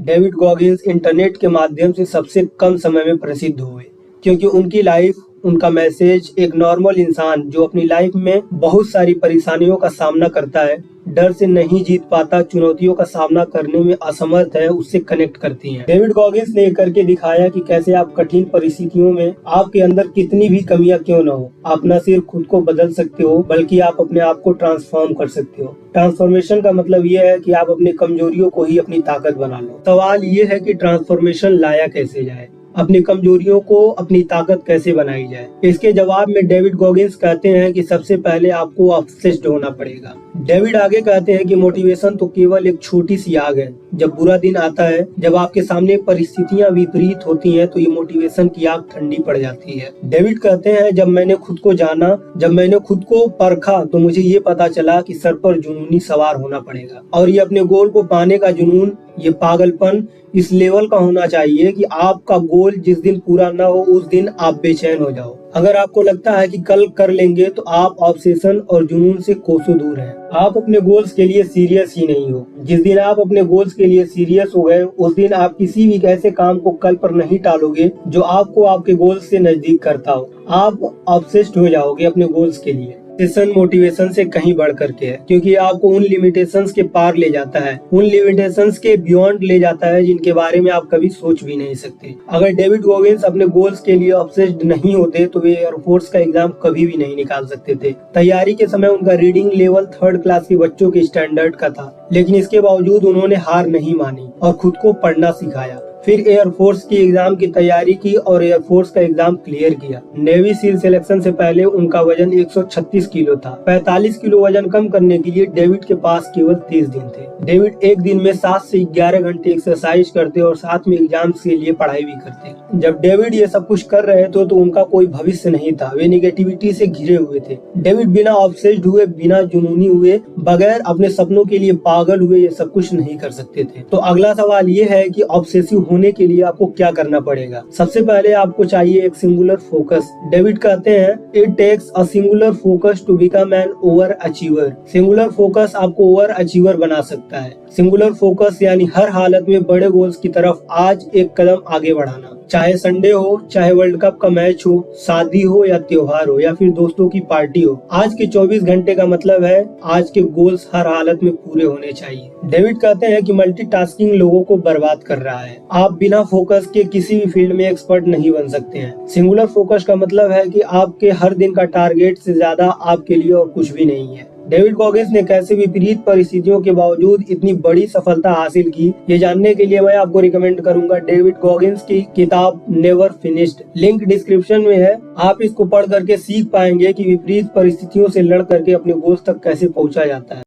David Goggins internet के माध्यम से सबसे कम समय में प्रसिद्ध हुए, क्योंकि उनकी लाइफ, उनका मैसेज एक नॉर्मल इंसान जो अपनी लाइफ में बहुत सारी परेशानियों का सामना करता है, डर से नहीं जीत पाता, चुनौतियों का सामना करने में असमर्थ है, उससे कनेक्ट करती हैं। डेविड गॉगिंस ने करके दिखाया कि कैसे आप कठिन परिस्थितियों में आपके अंदर कितनी भी कमियां क्यों न हो, आप न सिर्फ खुद को बदल सकते हो बल्कि आप अपने आप को ट्रांसफॉर्म कर सकते हो। ट्रांसफॉर्मेशन का मतलब ये है कि आप अपनी कमजोरियों को ही अपनी ताकत बना लो। सवाल ये है कि ट्रांसफॉर्मेशन लाया कैसे जाए, अपनी कमजोरियों को अपनी ताकत कैसे बनाई जाए। इसके जवाब में डेविड गॉगिंस कहते हैं कि सबसे पहले आपको ऑब्सेस्ड होना पड़ेगा। डेविड आगे कहते हैं कि मोटिवेशन तो केवल एक छोटी सी आग है। जब बुरा दिन आता है, जब आपके सामने परिस्थितियां विपरीत होती हैं, तो ये मोटिवेशन की आग ठंडी पड़ जाती है। डेविड कहते हैं, जब मैंने खुद को जाना, जब मैंने खुद को परखा, तो मुझे ये पता चला कि सर पर जुनूनी सवार होना पड़ेगा, और ये अपने गोल को पाने का जुनून, ये पागलपन इस लेवल का होना चाहिए कि आपका गोल जिस दिन पूरा ना हो उस दिन आप बेचैन हो जाओ। अगर आपको लगता है कि कल कर लेंगे, तो आप ऑब्सेशन और जुनून से कोसों दूर हैं। आप अपने गोल्स के लिए सीरियस ही नहीं हो। जिस दिन आप अपने गोल्स के लिए सीरियस हो गए, उस दिन आप किसी भी ऐसे काम को कल पर नहीं टालोगे जो आपको आपके गोल्स से नजदीक करता हो। आप ऑब्सेस्ड हो जाओगे अपने गोल्स के लिए। सेशन मोटिवेशन से कहीं बढ़ करके है, क्योंकि आपको उन लिमिटेशंस के पार ले जाता है, उन लिमिटेशंस के बियॉन्ड ले जाता है जिनके बारे में आप कभी सोच भी नहीं सकते। अगर डेविड गॉगिंस अपने गोल्स के लिए ऑब्सेस्ड नहीं होते तो वे एयरफोर्स का एग्जाम कभी भी नहीं निकाल सकते थे। तैयारी के समय उनका रीडिंग लेवल 3rd क्लास के बच्चों के स्टैंडर्ड का था, लेकिन इसके बावजूद उन्होंने हार नहीं मानी और खुद को पढ़ना सिखाया। फिर एयरफोर्स की एग्जाम की तैयारी की और एयरफोर्स का एग्जाम क्लियर किया। नेवी सील सिलेक्शन से पहले उनका वजन 136 किलो था। 45 किलो वजन कम करने के लिए डेविड के पास केवल 30 दिन थे। डेविड एक दिन में 7 से 11 घंटे एक्सरसाइज करते और साथ में एग्जाम्स के लिए पढ़ाई भी करते। जब डेविड ये सब कुछ कर रहे थे तो उनका कोई भविष्य नहीं था, वे निगेटिविटी से घिरे हुए थे। डेविड बिना ऑब्सेस्ड हुए, बिना जुनूनी हुए, बगैर अपने सपनों के लिए पागल हुए ये सब कुछ नहीं कर सकते थे। तो अगला सवाल ये है कि ऑब्सेसिव होने के लिए आपको क्या करना पड़ेगा। सबसे पहले आपको चाहिए एक सिंगुलर फोकस। डेविड कहते हैं, it takes a singular focus to become an over achiever. Singular focus आपको ओवर अचीवर बना सकता है। सिंगुलर फोकस यानी हर हालत में बड़े गोल्स की तरफ आज एक कदम आगे बढ़ाना। चाहे संडे हो, चाहे वर्ल्ड कप का मैच हो, शादी हो या त्योहार हो, या फिर दोस्तों की पार्टी हो, आज के 24 घंटे का मतलब है आज के गोल्स हर हालत में पूरे होने चाहिए। डेविड कहते हैं कि मल्टीटास्किंग लोगों को बर्बाद कर रहा है। आप बिना फोकस के किसी भी फील्ड में एक्सपर्ट नहीं बन सकते हैं। सिंगुलर फोकस का मतलब है कि आपके हर दिन का टारगेट से ज्यादा आपके लिए और कुछ भी नहीं है। डेविड गॉगिंस ने कैसे विपरीत परिस्थितियों के बावजूद इतनी बड़ी सफलता हासिल की, ये जानने के लिए मैं आपको रिकमेंड करूंगा डेविड गॉगिंस की किताब नेवर फिनिश्ड। लिंक डिस्क्रिप्शन में है। आप इसको पढ़ करके सीख पाएंगे कि विपरीत परिस्थितियों से लड़ करके अपने गोल्स तक कैसे पहुंचा जाता है।